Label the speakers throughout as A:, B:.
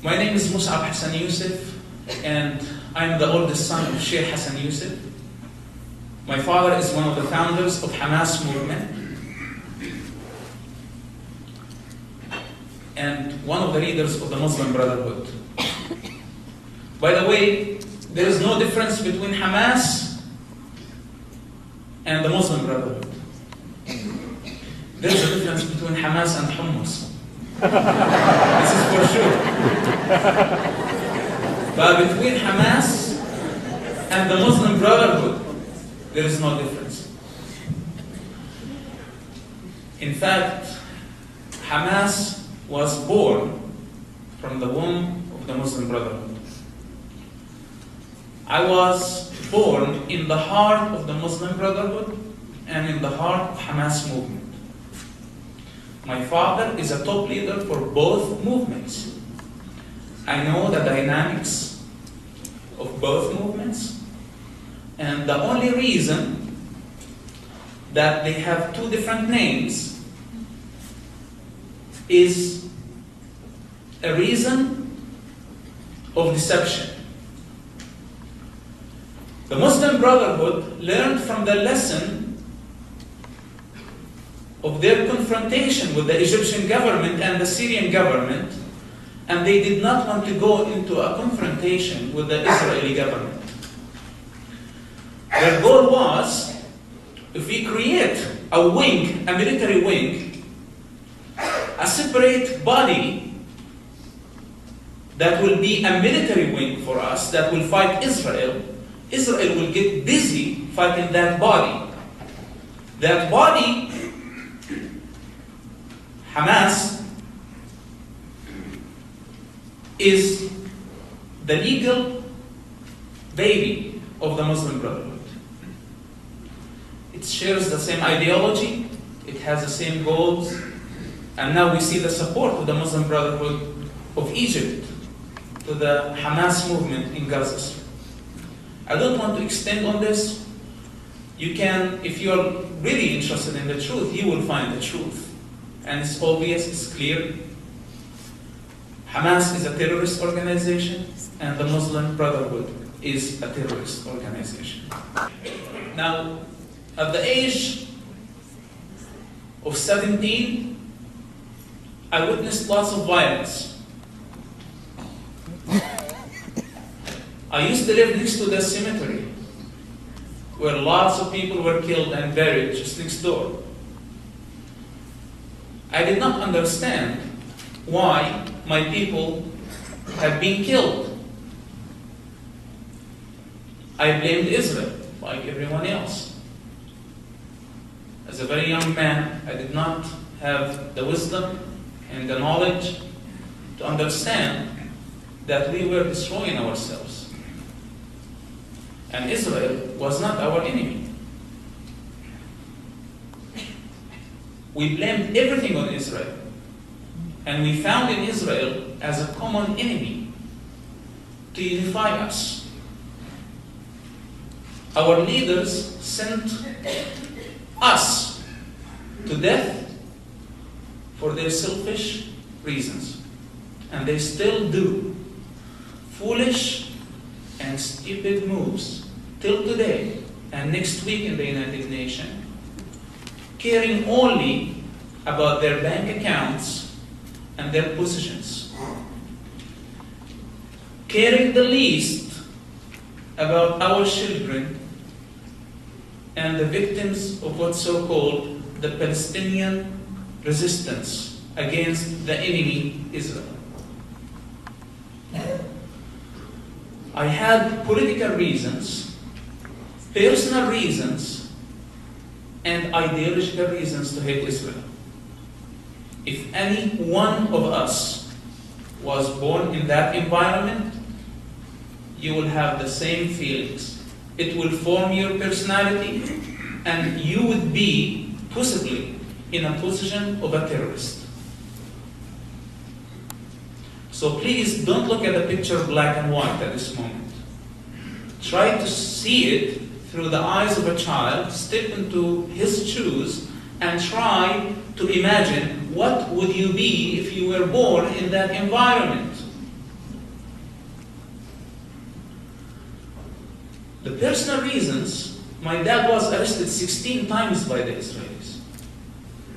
A: My name is Mus'ab Hassan Yusuf, and I'm the oldest son of Sheikh Hassan Yusuf. My father is one of the founders of Hamas movement and one of the leaders of the Muslim Brotherhood. By the way, there is no difference between Hamas and the Muslim Brotherhood. There is a difference between Hamas and hummus. This is for sure. But between Hamas and the Muslim Brotherhood, there is no difference. In fact, Hamas was born from the womb of the Muslim Brotherhood. I was born in the heart of the Muslim Brotherhood and in the heart of Hamas movement. My father is a top leader for both movements. I know the dynamics of both movements, and the only reason that they have two different names is a reason of deception. The Muslim Brotherhood learned from the lesson of their confrontation with the Egyptian government and the Syrian government, and they did not want to go into a confrontation with the Israeli government. Their goal was, if we create a wing, a military wing, a separate body that will be a military wing for us, that will fight Israel, Israel will get busy fighting that body. That body, Hamas, is the legal baby of the Muslim Brotherhood. It shares the same ideology, it has the same goals, and now we see the support of the Muslim Brotherhood of Egypt to the Hamas movement in Gaza. I don't want to extend on this. You can, if you are really interested in the truth, you will find the truth. And it's obvious, it's clear. Hamas is a terrorist organization, and the Muslim Brotherhood is a terrorist organization. Now, at the age of 17, I witnessed lots of violence. I used to live next to the cemetery, where lots of people were killed and buried just next door. I did not understand why my people have been killed. I blamed Israel, like everyone else. As a very young man, I did not have the wisdom and the knowledge to understand that we were destroying ourselves. And Israel was not our enemy. We blamed everything on Israel. And we found in Israel as a common enemy to unify us. Our leaders sent us to death for their selfish reasons. And they still do. Foolish and stupid moves till today and next week in the United Nations, caring only about their bank accounts and their positions, caring the least about our children and the victims of what's so-called the Palestinian resistance against the enemy Israel. I had political reasons, personal reasons, and ideological reasons to hate Israel. If any one of us was born in that environment, you will have the same feelings. It will form your personality, and you would be possibly in a position of a terrorist. So please don't look at the picture black and white at this moment. Try to see it through the eyes of a child, step into his shoes, and try to imagine what would you be if you were born in that environment. The personal reasons, my dad was arrested 16 times by the Israelis.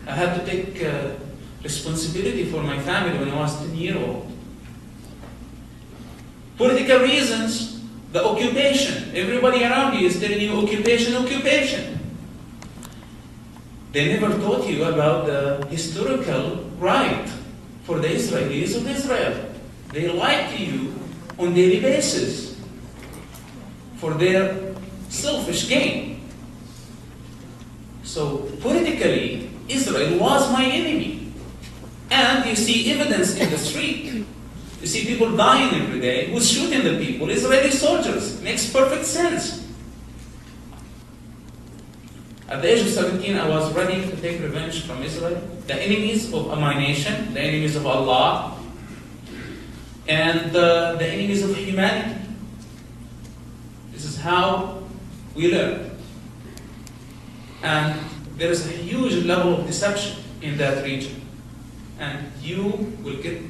A: I had to take responsibility for my family when I was 10 years old. Political reasons, the occupation. Everybody around you is telling you occupation, occupation. They never taught you about the historical right for the Israelis of Israel. They lie to you on a daily basis for their selfish gain. So politically, Israel was my enemy. And you see evidence in the street. You see people dying every day. Who's shooting the people? Israeli soldiers. Makes perfect sense. At the age of 17, I was ready to take revenge from Israel, the enemies of my nation, the enemies of Allah, and the enemies of humanity. This is how we learn. And there is a huge level of deception in that region. And you will get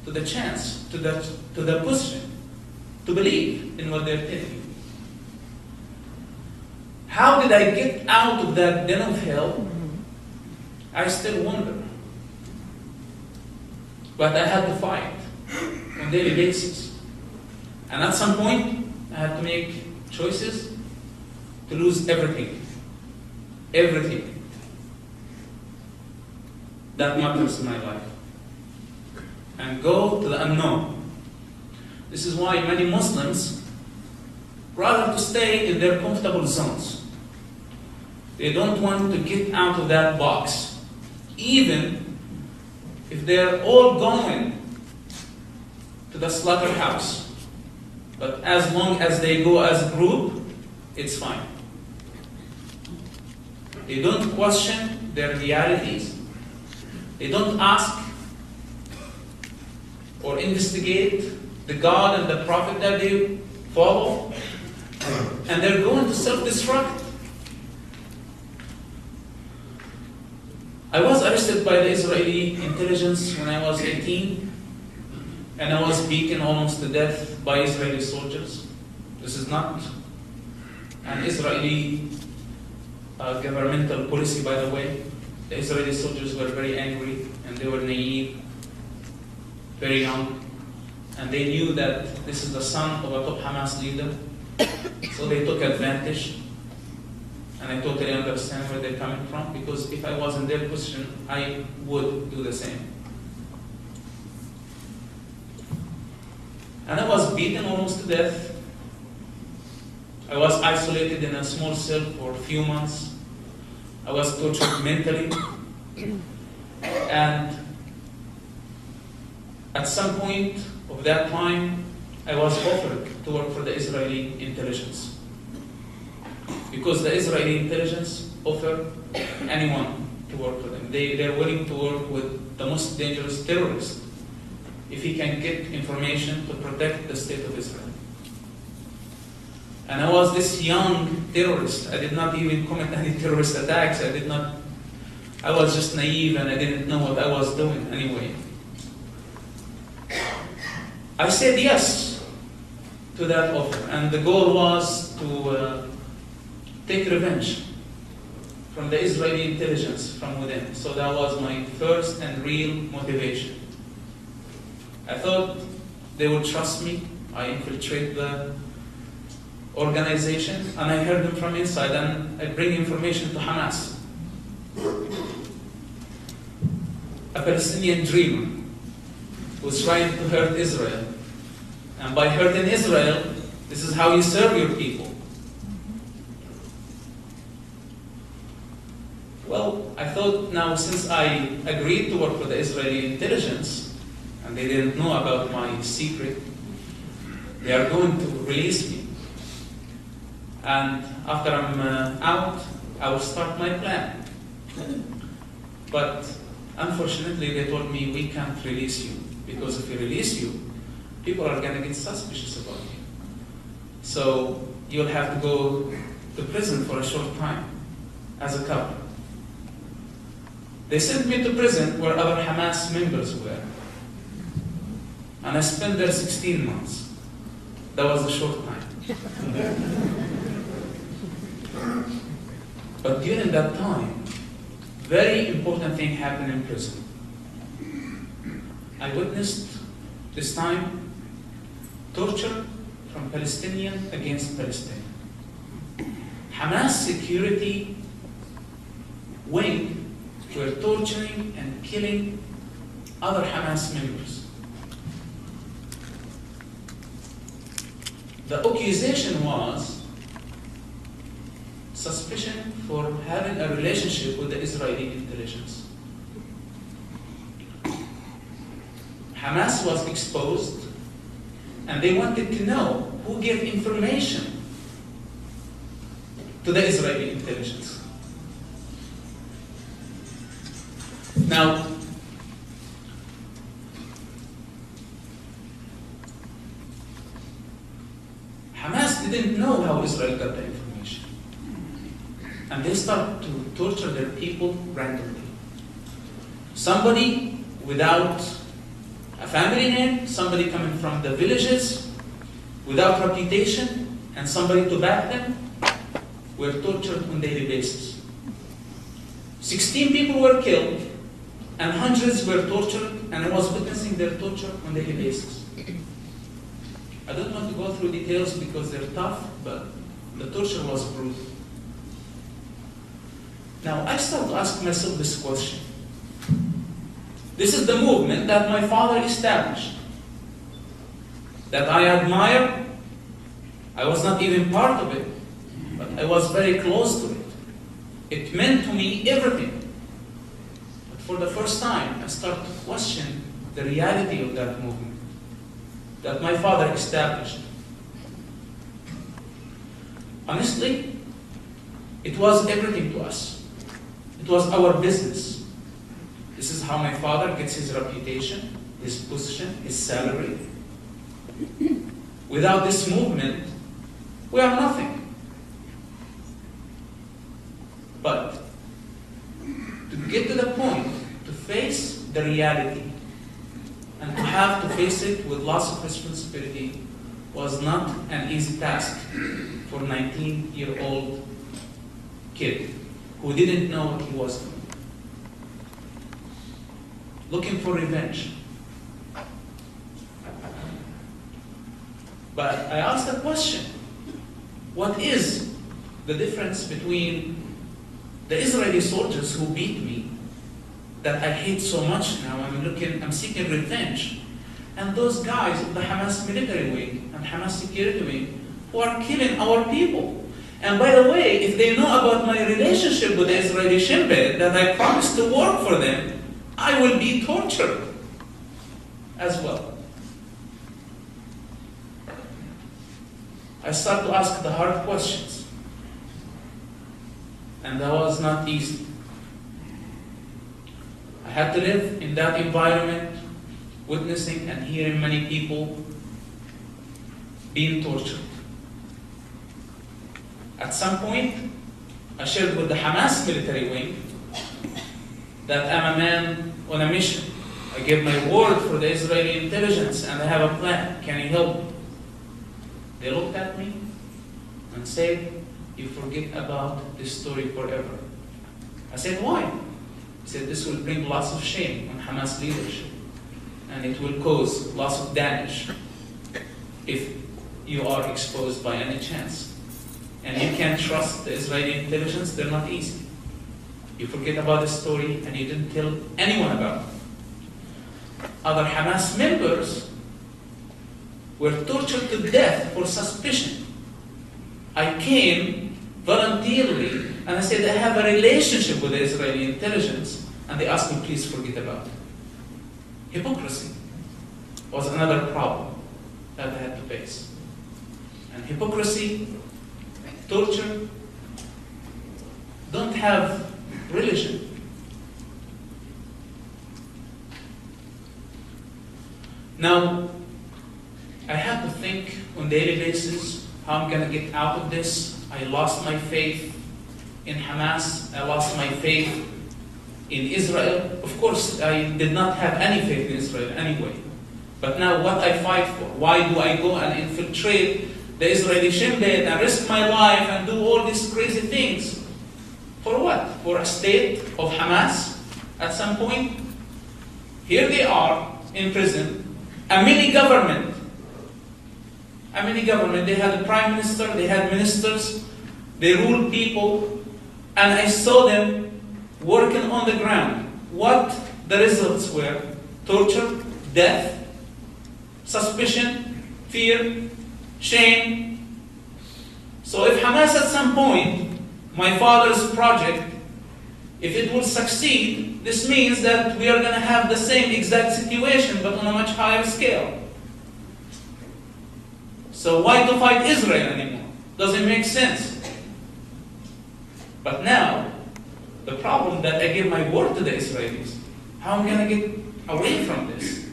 A: to the chance, to the position, to believe in what they're telling you. How did I get out of that den of hell? I still wonder. But I had to fight on a daily basis. And at some point, I had to make choices to lose everything. Everything that matters in my life. And go to the unknown. This is why many Muslims rather to stay in their comfortable zones. They don't want to get out of that box, even if they're all going to the slaughterhouse. But as long as they go as a group, it's fine. They don't question their realities. They don't ask or investigate the God and the Prophet that they follow. And they're going to self-destruct. I was arrested by the Israeli intelligence when I was 18, and I was beaten almost to death by Israeli soldiers. This is not an Israeli governmental policy, by the way. The Israeli soldiers were very angry, and they were naive, very young, and they knew that this is the son of a top Hamas leader, so they took advantage. And I totally understand where they're coming from, because if I was in their position, I would do the same. And I was beaten almost to death. I was isolated in a small cell for a few months. I was tortured mentally. And at some point of that time, I was offered to work for the Israeli intelligence. Because the Israeli intelligence offer anyone to work for them. They're willing to work with the most dangerous terrorist if he can get information to protect the state of Israel. And I was this young terrorist. I did not even commit any terrorist attacks. I was just naive and I didn't know what I was doing anyway. I said yes to that offer, and the goal was to take revenge from the Israeli intelligence from within. So that was my first and real motivation. I thought they would trust me. I infiltrate the organization, and I heard them from inside, and I bring information to Hamas. A Palestinian dreamer who's trying to hurt Israel. And by hurting Israel, this is how you serve your people. Well, I thought now, since I agreed to work for the Israeli intelligence, and they didn't know about my secret, they are going to release me. And after I'm out, I will start my plan. But unfortunately, they told me, we can't release you, because if we release you, people are going to get suspicious about you. So you'll have to go to prison for a short time as a couple. They sent me to prison where other Hamas members were. And I spent there 16 months. That was a short time. But during that time, very important thing happened in prison. I witnessed this time torture from Palestinian against Palestinian. Hamas security wing were torturing and killing other Hamas members. The accusation was suspicion for having a relationship with the Israeli intelligence. Hamas was exposed, and they wanted to know who gave information to the Israeli intelligence. Now, Hamas didn't know how Israel got the information. And they started to torture their people randomly. Somebody without a family name, somebody coming from the villages without reputation, and somebody to back them, were tortured on a daily basis. 16 people were killed, and hundreds were tortured, and I was witnessing their torture on a daily basis. I don't want to go through details because they're tough, but the torture was brutal. Now, I start to ask myself this question. This is the movement that my father established, that I admire. I was not even part of it, but I was very close to it. It meant to me everything. But for the first time, I start to question the reality of that movement that my father established. Honestly, it was everything to us. It was our business. This is how my father gets his reputation, his position, his salary. Without this movement, we are nothing. But to get to the point, to face the reality, and to have to face it with lots of responsibility was not an easy task for a 19-year-old kid who didn't know what he was doing. Looking for revenge. But I asked the question, what is the difference between the Israeli soldiers who beat me, that I hate so much now, I'm seeking revenge, and those guys of the Hamas military wing and Hamas security wing who are killing our people? And by the way, if they know about my relationship with the Israeli Shin Bet, that I promised to work for them, I will be tortured as well. I start to ask the hard questions. And that was not easy. I had to live in that environment, witnessing and hearing many people being tortured. At some point, I shared with the Hamas military wing that I'm a man on a mission. I gave my word for the Israeli intelligence and I have a plan. Can you help me? They looked at me and said, you forget about this story forever. I said, why? He said, this will bring lots of shame on Hamas leadership and it will cause lots of damage if you are exposed by any chance. And you can't trust the Israeli intelligence, they're not easy. You forget about the story and you didn't tell anyone about it. Other Hamas members were tortured to death for suspicion. I came voluntarily and I said, I have a relationship with the Israeli intelligence, and they asked me, please forget about it. Hypocrisy was another problem that I had to face. And hypocrisy, torture, don't have religion. Now, I have to think on a daily basis how I'm going to get out of this. I lost my faith in Hamas. I lost my faith in Israel. Of course, I did not have any faith in Israel anyway. But now what I fight for, why do I go and infiltrate the Israeli Shin Bet and risk my life and do all these crazy things. For what? For a state of Hamas at some point? Here they are in prison, a mini government. A mini government. They had a prime minister, they had ministers, they ruled people, and I saw them working on the ground. What the results were: torture, death, suspicion, fear, shame. So if Hamas at some point, my father's project, if it will succeed, this means that we are going to have the same exact situation, but on a much higher scale. So why to fight Israel anymore? Doesn't make sense. But now, the problem that I give my word to the Israelis, how am I going to get away from this?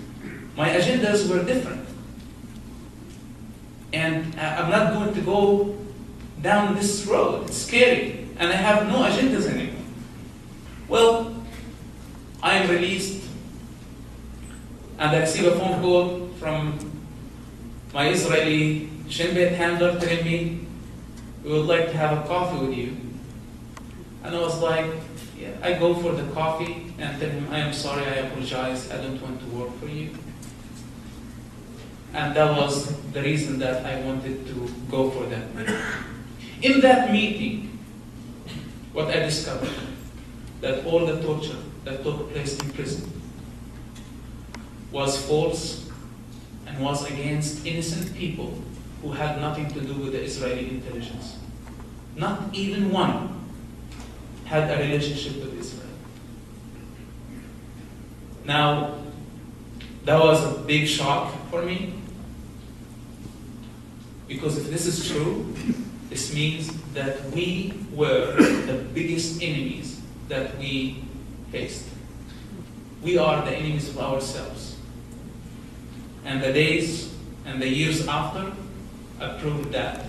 A: My agendas were different. And I'm not going to go down this road. It's scary. And I have no agendas anymore. Well, I am released, and I receive a phone call from my Israeli Shin Bet handler telling me, we would like to have a coffee with you. And I was like, yeah, I go for the coffee and tell him, I am sorry, I apologize, I don't want to work for you. And that was the reason that I wanted to go for that meeting. In that meeting, what I discovered, that all the torture that took place in prison was false and was against innocent people who had nothing to do with the Israeli intelligence. Not even one had a relationship with Israel. Now, that was a big shock for me, because if this is true, this means that we were the biggest enemies that we faced. We are the enemies of ourselves. And the days and the years after proved that.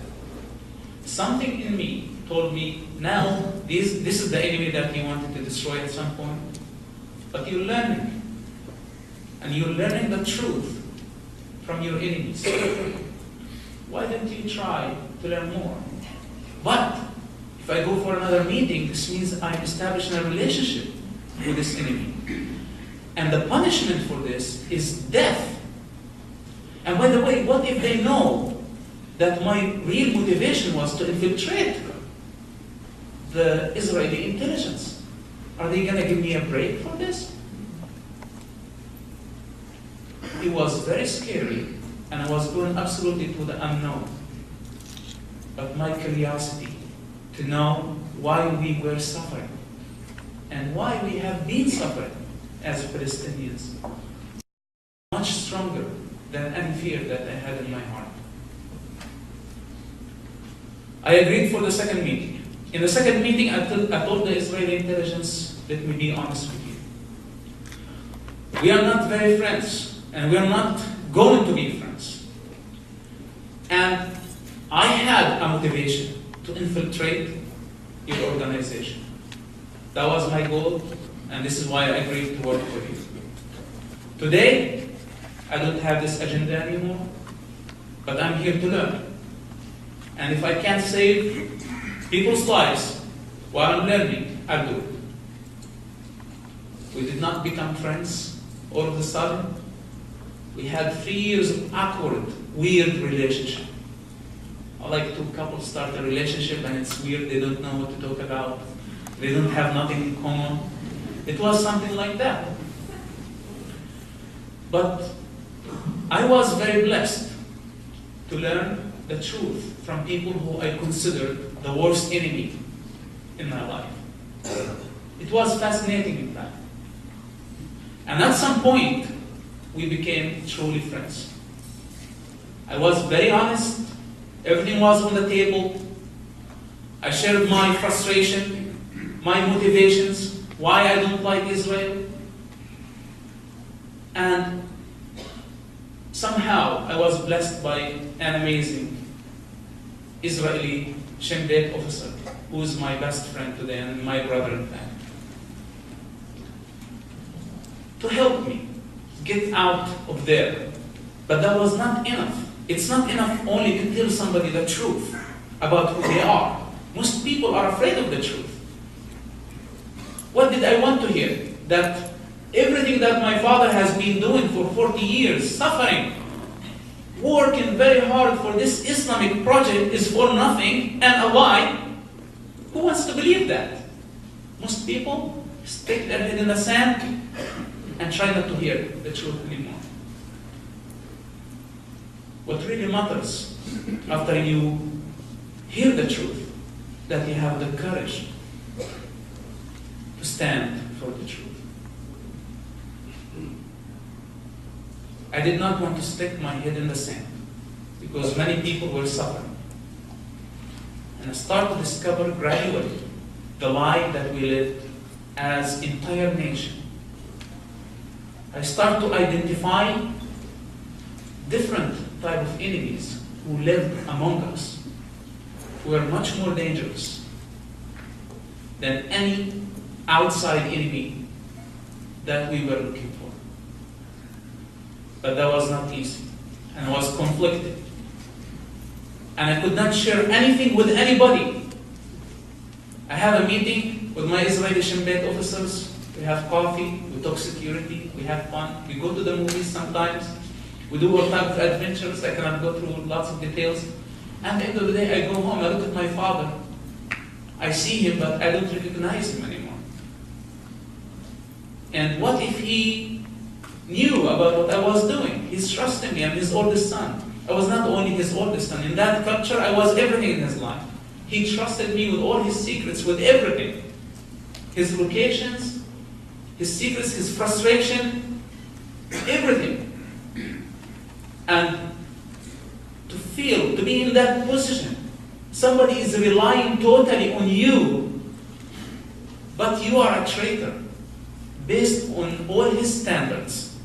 A: Something in me told me, now this is the enemy that you wanted to destroy at some point, but you're learning. And you're learning the truth from your enemies. Why don't you try to learn more? But if I go for another meeting, this means I'm establishing a relationship with this enemy. And the punishment for this is death. And by the way, what if they know that my real motivation was to infiltrate the Israeli intelligence? Are they going to give me a break for this? It was very scary, and I was going absolutely to the unknown. But my curiosity to know why we were suffering and why we have been suffering as Palestinians, much stronger than any fear that I had in my heart. I agreed for the second meeting. In the second meeting, I told the Israeli intelligence, let me be honest with you. We are not very friends, and we are not going to be friends. And I had a motivation to infiltrate your organization. That was my goal, and this is why I agreed to work with you. Today, I don't have this agenda anymore, but I'm here to learn. And if I can't save people's lives while I'm learning, I'll do it. We did not become friends all of a sudden. We had 3 years of awkward, weird relationship. Like two couples start a relationship and it's weird, they don't know what to talk about, they don't have nothing in common. It was something like that. But I was very blessed to learn the truth from people who I considered the worst enemy in my life. It was fascinating, in fact. And at some point, we became truly friends. I was very honest. Everything was on the table. I shared my frustration, my motivations, why I don't like Israel. And somehow I was blessed by an amazing Israeli Shin Bet officer, who is my best friend today and my brother in fact, to help me get out of there. But that was not enough. It's not enough only to tell somebody the truth about who they are. Most people are afraid of the truth. What did I want to hear? That everything that my father has been doing for 40 years, suffering, working very hard for this Islamic project is for nothing and a lie. Who wants to believe that? Most people stick their head in the sand and try not to hear the truth anymore. What really matters after you hear the truth, that you have the courage to stand for the truth. I did not want to stick my head in the sand because many people were suffering. And I started to discover gradually the lie that we lived as entire nation. I started to identify different type of enemies who lived among us, who were much more dangerous than any outside enemy that we were looking for. But that was not easy, and I was conflicted. And I could not share anything with anybody. I had a meeting with my Israeli Shin Bet officers. We have coffee, we talk security, we have fun, we go to the movies sometimes, we do all types of adventures. I cannot go through lots of details. And at the end of the day, I go home, I look at my father, I see him, but I don't recognize him anymore. And what if he knew about what I was doing? He's trusting me. I'm his oldest son. I was not only his oldest son. In that culture, I was everything in his life. He trusted me with all his secrets, with everything. His locations, his secrets, his frustration, everything. And to feel, to be in that position, somebody is relying totally on you, but you are a traitor based on all his standards.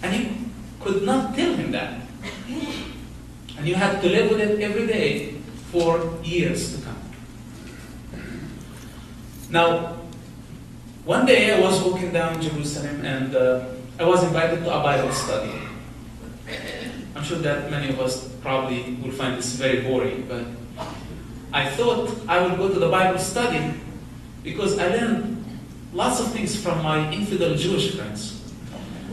A: And you could not tell him that. And you had to live with it every day for years to come. Now, one day I was walking down Jerusalem and I was invited to a Bible study. I'm sure that many of us probably will find this very boring, but I thought I would go to the Bible study because I learned lots of things from my infidel Jewish friends.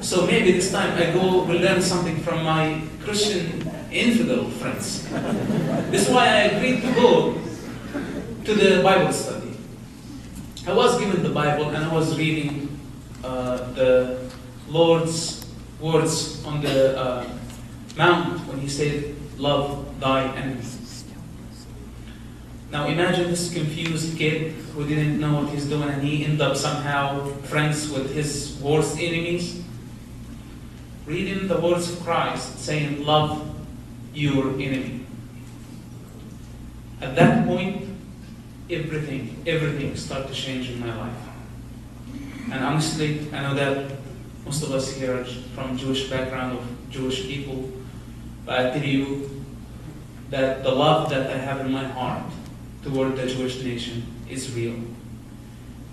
A: So maybe this time will learn something from my Christian infidel friends. This is why I agreed to go to the Bible study. I was given the Bible and I was reading the Lord's words on the mount when he said, "Love thy enemies." Now imagine this confused kid who didn't know what he's doing and he ended up somehow friends with his worst enemies. Reading the words of Christ saying, "Love your enemy." At that point, everything started to change in my life. And honestly, I know that most of us here are from Jewish background, of Jewish people, but I tell you that the love that I have in my heart toward the Jewish nation is real.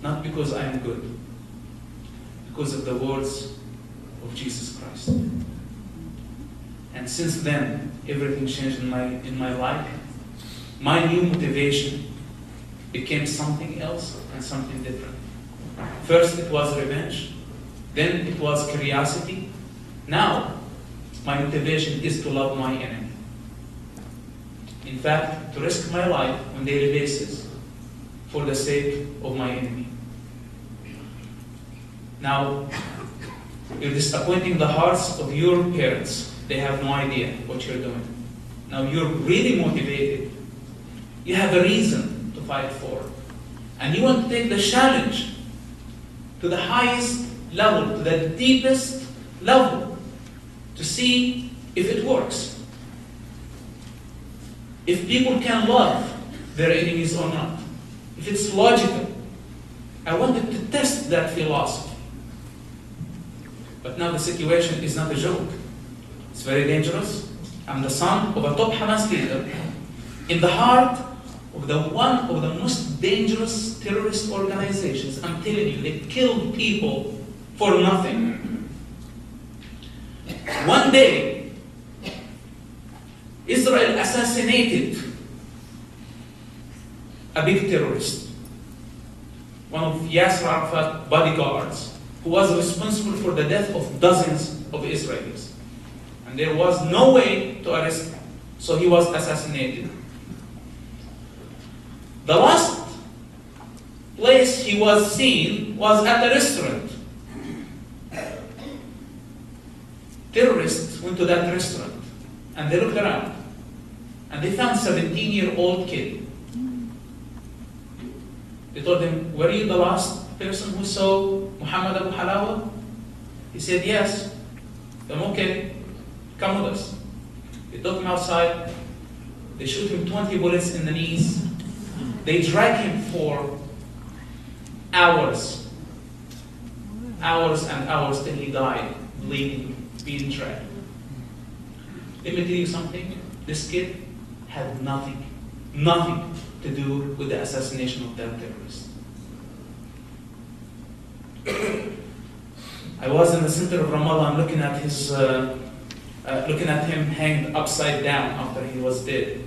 A: Not because I am good, because of the words of Jesus Christ. And since then, everything changed in my life. My new motivation became something else and something different. First it was revenge, then it was curiosity. Now, my motivation is to love my enemy. In fact, to risk my life on a daily basis for the sake of my enemy. Now, you're disappointing the hearts of your parents. They have no idea what you're doing. Now you're really motivated. You have a reason to fight for. And you want to take the challenge to the highest level, to the deepest level, to see if it works. If people can love their enemies or not. If it's logical. I wanted to test that philosophy. But now the situation is not a joke. It's very dangerous. I'm the son of a top Hamas leader in the heart of one of the most dangerous terrorist organizations. I'm telling you, they kill people for nothing. One day, Israel assassinated a big terrorist, one of Yasser Arafat's bodyguards, who was responsible for the death of dozens of Israelis. And there was no way to arrest him, so he was assassinated. The last place he was seen was at a restaurant. Terrorists went to that restaurant and they looked around and they found a 17-year-old kid. They told him, "Were you the last person who saw Muhammad Abu Halawa?" He said, "Yes." "Then okay, come with us." They took him outside. They shoot him 20 bullets in the knees. They drag him for hours and hours till he died, bleeding, being dragged. Let me tell you something. This kid had nothing to do with the assassination of that terrorist. I was in the center of Ramallah. I'm looking at him hanged upside down after he was dead.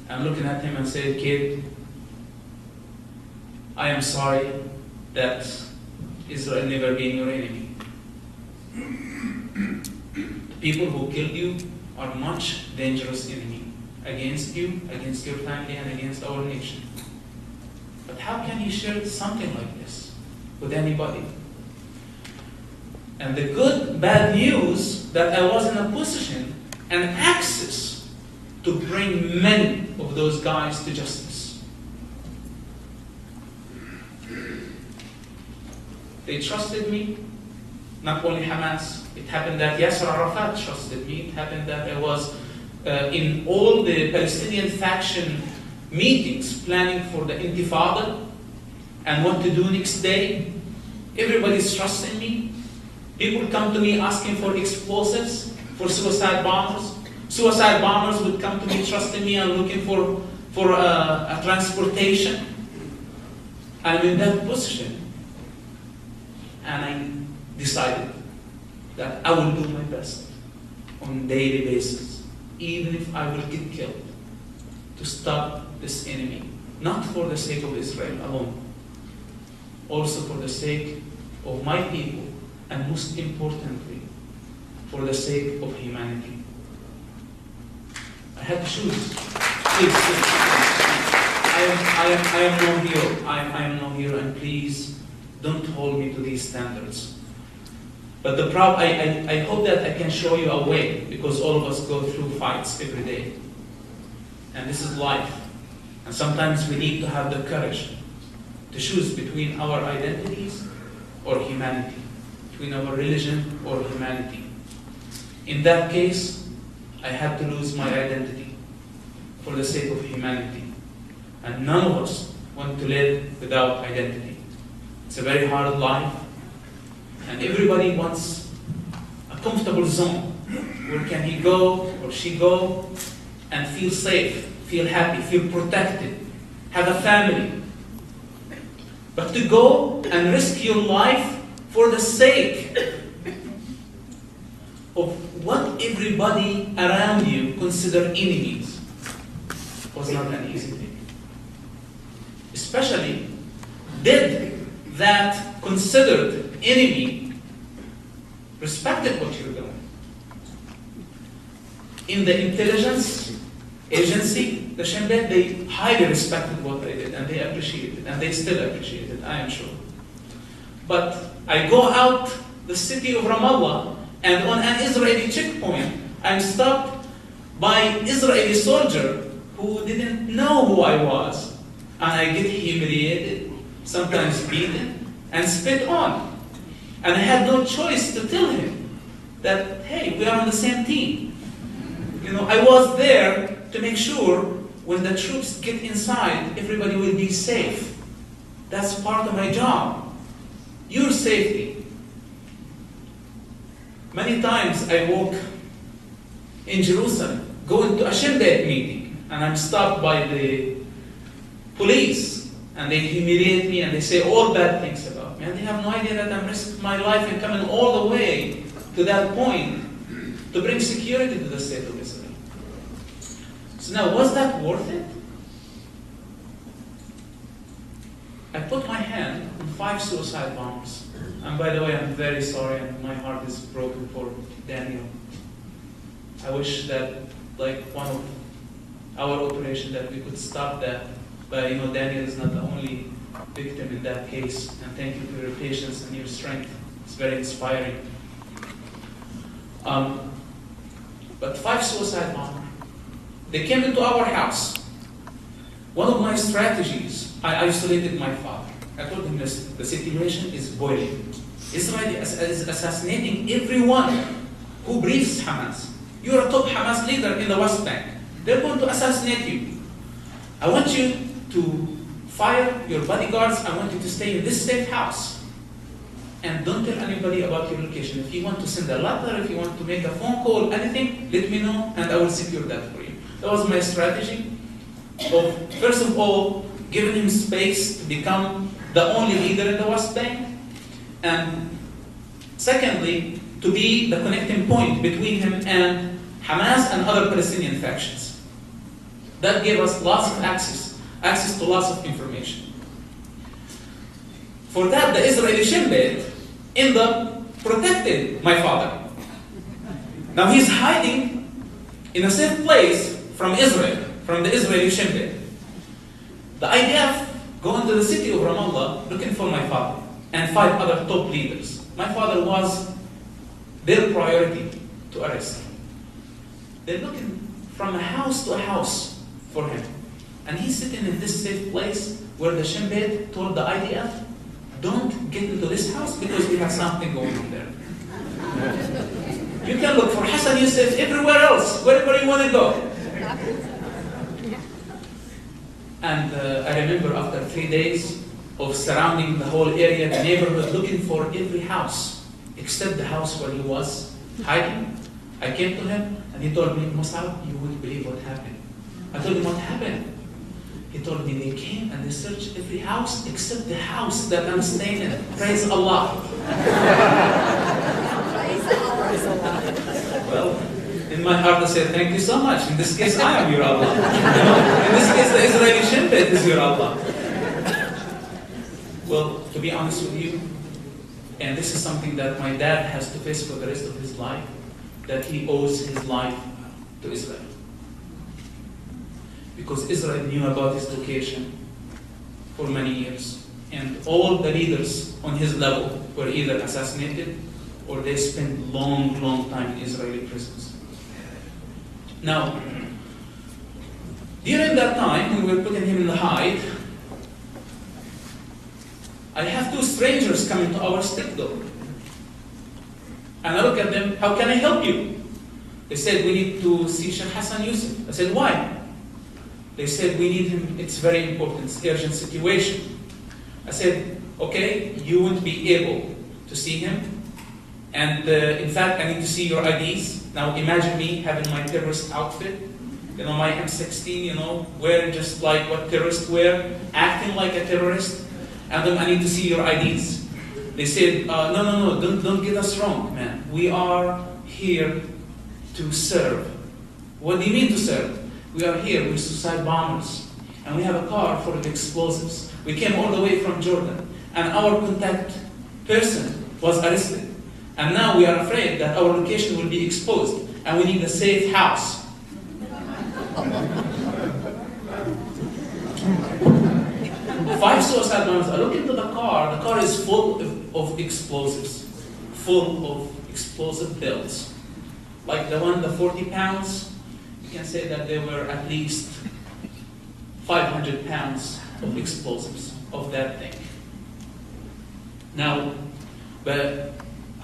A: I'm looking at him and said, "Kid, I am sorry that Israel never been your enemy. The people who killed you are much dangerous enemy against you, against your family, and against our nation. But how can you share something like this with anybody?" And the good, bad news that I was in a position and access to bring many of those guys to justice. They trusted me, not only Hamas. It happened that Yasser Arafat trusted me. It happened that I was in all the Palestinian faction meetings planning for the Intifada and what to do next day. Everybody's trusting me. People come to me asking for explosives, for suicide bombers. Suicide bombers would come to me trusting me and looking for a transportation. I'm in that position. And I decided that I will do my best on a daily basis, even if I will get killed, to stop this enemy, not for the sake of Israel alone, also for the sake of my people, and most importantly, for the sake of humanity. I had to choose. Please. I am no hero. I am no hero, and please don't hold me to these standards. But the problem, I hope that I can show you a way, because all of us go through fights every day. And this is life. And sometimes we need to have the courage to choose between our identities or humanity, between our religion or humanity. In that case, I had to lose my identity for the sake of humanity. And none of us want to live without identity. It's a very hard life. And everybody wants a comfortable zone. Where can he go or she go and feel safe, feel happy, feel protected, have a family. But to go and risk your life for the sake of what everybody around you consider enemies was not an easy thing. Especially did that considered enemy respected what you're doing. In the intelligence agency, the Shin Bet, they highly respected what I did, and they appreciated it, and they still appreciate it, I am sure. But I go out the city of Ramallah, and on an Israeli checkpoint, I'm stopped by Israeli soldier who didn't know who I was. And I get humiliated, sometimes beaten, and spit on. And I had no choice to tell him that, hey, we are on the same team. You know, I was there to make sure when the troops get inside, everybody will be safe. That's part of my job. Your safety. Many times I walk in Jerusalem, going to a Shin Bet meeting, and I'm stopped by the police, and they humiliate me, and they say all bad things about me. And they have no idea that I'm risking my life and coming all the way to that point to bring security to the state of Israel. So now, was that worth it? I put my hand on 5 suicide bombers. And by the way, I'm very sorry, and my heart is broken for Daniel. I wish that, like one of our operation, that we could stop that. But Daniel is not the only victim in that case. And thank you for your patience and your strength. It's very inspiring. But 5 suicide bombers. They came into our house. One of my strategies, I isolated my father. I told him this, the situation is boiling. Israel is assassinating everyone who breathes Hamas. You're a top Hamas leader in the West Bank. They're going to assassinate you. I want you to fire your bodyguards. I want you to stay in this safe house. And don't tell anybody about your location. If you want to send a letter, if you want to make a phone call, anything, let me know and I will secure that for you. That was my strategy of, first of all, giving him space to become the only leader in the West Bank. And secondly, to be the connecting point between him and Hamas and other Palestinian factions. That gave us lots of access to lots of information. For that, the Israeli Shin Bet ended up protecting my father. Now he's hiding in a safe place from Israel, from the Israeli Shin Bet. The IDF go into the city of Ramallah looking for my father and 5 other top leaders. My father was their priority to arrest. They're looking from a house to a house for him. And he's sitting in this safe place where the Shin Bet told the IDF, don't get into this house because we have something going on there. You can look for Hassan Youssef everywhere else, wherever you want to go. And I remember after 3 days of surrounding the whole area, the neighborhood, looking for every house, except the house where he was hiding. I came to him and he told me, Musab, you wouldn't believe what happened. I told him, what happened? He told me they came and they searched every house except the house that I'm staying in. Praise Allah. Well, in my heart I said, thank you so much. In this case, I am your Allah. In this case, the Israeli Shin Bet is your Allah. Well, to be honest with you, and this is something that my dad has to face for the rest of his life, that he owes his life to Israel. Because Israel knew about his location for many years. And all the leaders on his level were either assassinated or they spent long, long time in Israeli prisons. Now, during that time, when we were putting him in the hide, I have 2 strangers coming to our stick door. And I look at them, how can I help you? They said, we need to see Sheikh Hassan Youssef. I said, why? They said, we need him, it's very important, it's an urgent situation. I said, okay, you won't be able to see him. And in fact, I need to see your IDs. Now imagine me having my terrorist outfit, my M16, wearing just like what terrorists wear, acting like a terrorist. And then I need to see your IDs. They said, no, don't get us wrong, man. We are here to serve. What do you mean to serve? We are here, we're suicide bombers. And we have a car full of explosives. We came all the way from Jordan. And our contact person was arrested. And now we are afraid that our location will be exposed. And we need a safe house. Five suicide bombers. I look into the car. The car is full of explosives. Full of explosive builds. Like the 40 pounds. You can say that there were at least 500 pounds of explosives of that thing. Now, but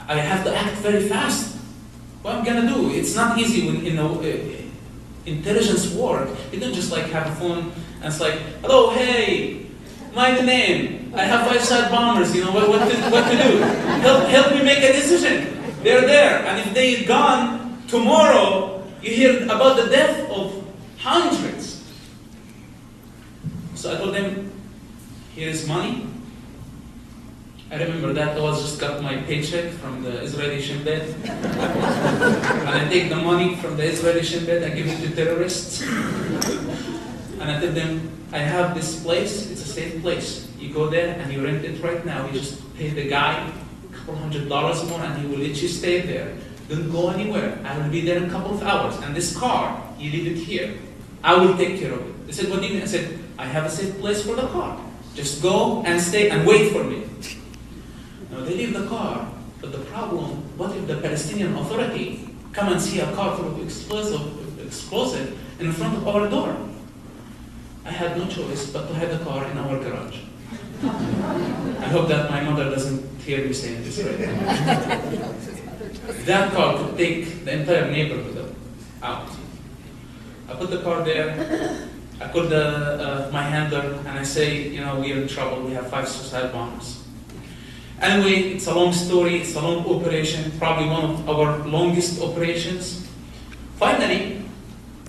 A: I have to act very fast. What I'm gonna do? It's not easy when intelligence work. You don't just like have a phone and it's like, hello, hey, my name. I have 5 suicide bombers. What to do? Help me make a decision. They're there, and if they're gone tomorrow, you hear about the death of hundreds. So I told them, here is money. I remember that I was just got my paycheck from the Israeli Shin Bet. And I take the money from the Israeli Shin Bet, I give it to terrorists. And I tell them, I have this place, it's a safe place. You go there and you rent it right now. You just pay the guy a couple $100 more and he will let you stay there. Don't go anywhere. I will be there in a couple of hours. And this car, you leave it here. I will take care of it. They said, what do you mean? I said, I have a safe place for the car. Just go and stay and wait for me. Now they leave the car, but the problem, what if the Palestinian Authority come and see a car full of explosive in front of our door? I had no choice but to have the car in our garage. I hope that my mother doesn't hear me saying this right now. That car could take the entire neighborhood out. I put the car there, I call my handler, and I say, we are in trouble, we have 5 suicide bombers. Anyway, it's a long story, it's a long operation, probably one of our longest operations. Finally,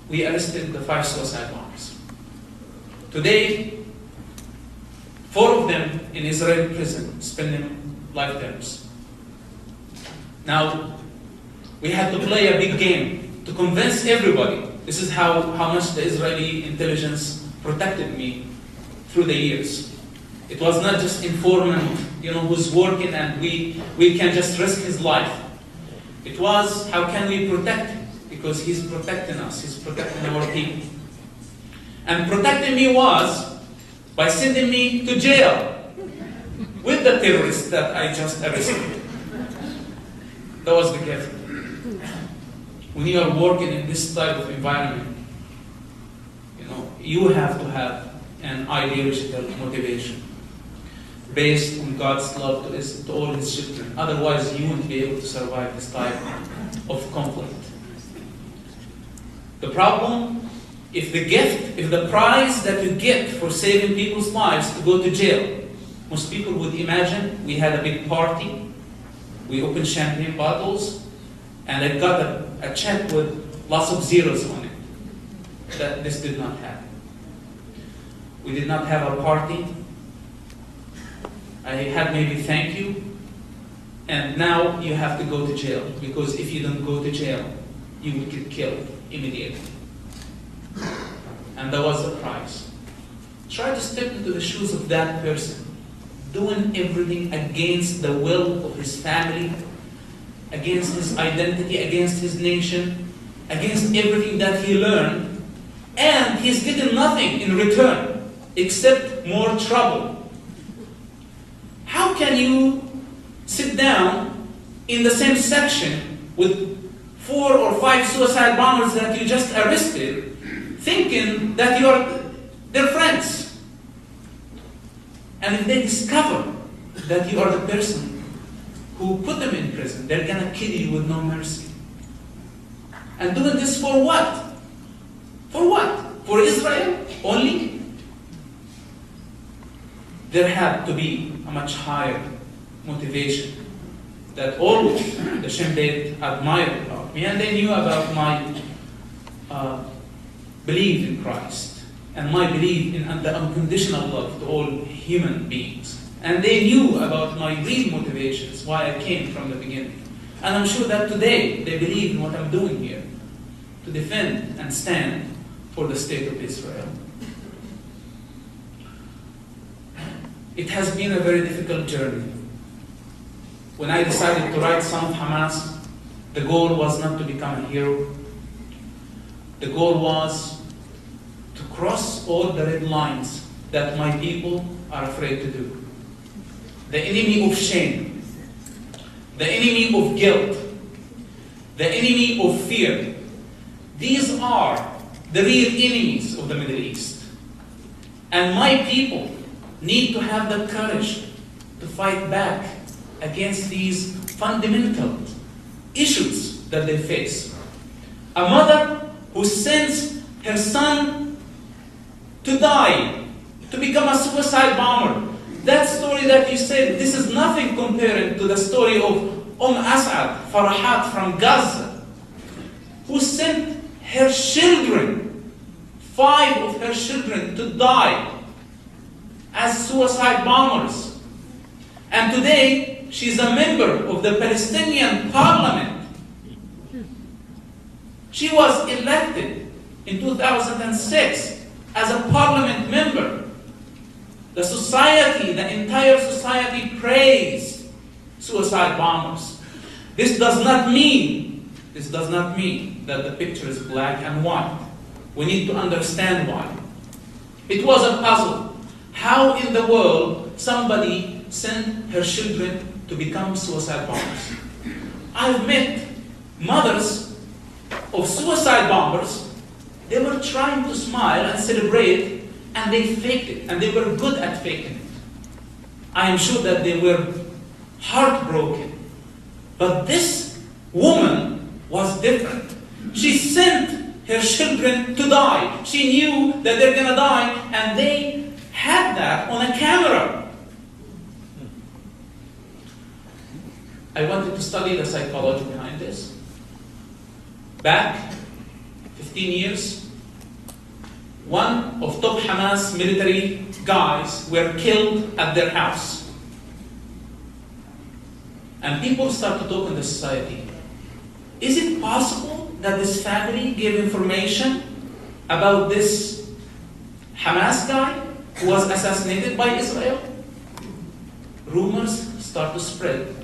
A: we arrested the 5 suicide bombers. Today, 4 of them in Israeli prison, spending life terms. Now, we had to play a big game to convince everybody. This is how much the Israeli intelligence protected me through the years. It was not just informant, who's working and we can just risk his life. It was, how can we protect him? Because he's protecting us, he's protecting our people. And protecting me was by sending me to jail with the terrorists that I just arrested. That was the gift. When you are working in this type of environment, you have to have an ideological motivation based on God's love to all His children. Otherwise, you won't be able to survive this type of conflict. The problem, if the prize that you get for saving people's lives to go to jail, most people would imagine we had a big party, we opened champagne bottles, and I got a check with lots of zeros on it. That this did not happen. We did not have a party. I had maybe thank you, and now you have to go to jail, because if you don't go to jail, you will get killed immediately. And that was the price. Try to step into the shoes of that person, doing everything against the will of his family, against his identity, against his nation, against everything that he learned, and he's getting nothing in return except more trouble. How can you sit down in the same section with 4 or 5 suicide bombers that you just arrested, thinking that they're friends? And if they discover that you are the person who put them in prison, they're gonna kill you with no mercy. And doing this for what? For what? For Israel only? There had to be a much higher motivation that always the Shin Bet admired about me, and they knew about my belief in Christ and my belief in the unconditional love to all human beings. And they knew about my real motivations, why I came from the beginning. And I'm sure that today they believe in what I'm doing here, to defend and stand for the state of Israel. It has been a very difficult journey. When I decided to write Son of Hamas, the goal was not to become a hero. The goal was to cross all the red lines that my people are afraid to do. The enemy of shame, the enemy of guilt, the enemy of fear. These are the real enemies of the Middle East. And my people need to have the courage to fight back against these fundamental issues that they face. A mother who sends her son to die, to become a suicide bomber. That story that you said, this is nothing compared to the story of Asad, Farahat from Gaza, who sent her children, 5 of her children, to die as suicide bombers. And today, she's a member of the Palestinian parliament. She was elected in 2006 as a parliament member. The society, the entire society praised suicide bombers. This does not mean that the picture is black and white. We need to understand why. It was a puzzle. How in the world somebody sent her children to become suicide bombers? I've met mothers of suicide bombers. They were trying to smile and celebrate, and they faked it, and they were good at faking it. I am sure that they were heartbroken. But this woman was different. She sent her children to die. She knew that they're going to die, and they had that on a camera. I wanted to study the psychology behind this. Back 15 years, one of top Hamas military guys were killed at their house. And people start to talk in the society. Is it possible that this family gave information about this Hamas guy who was assassinated by Israel? Rumors start to spread.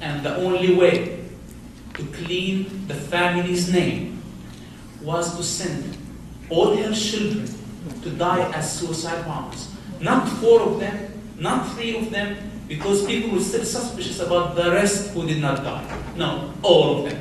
A: And the only way to clean the family's name was to send all her children to die as suicide bombers. Not 4 of them, not 3 of them, because people were still suspicious about the rest who did not die. No, all of them.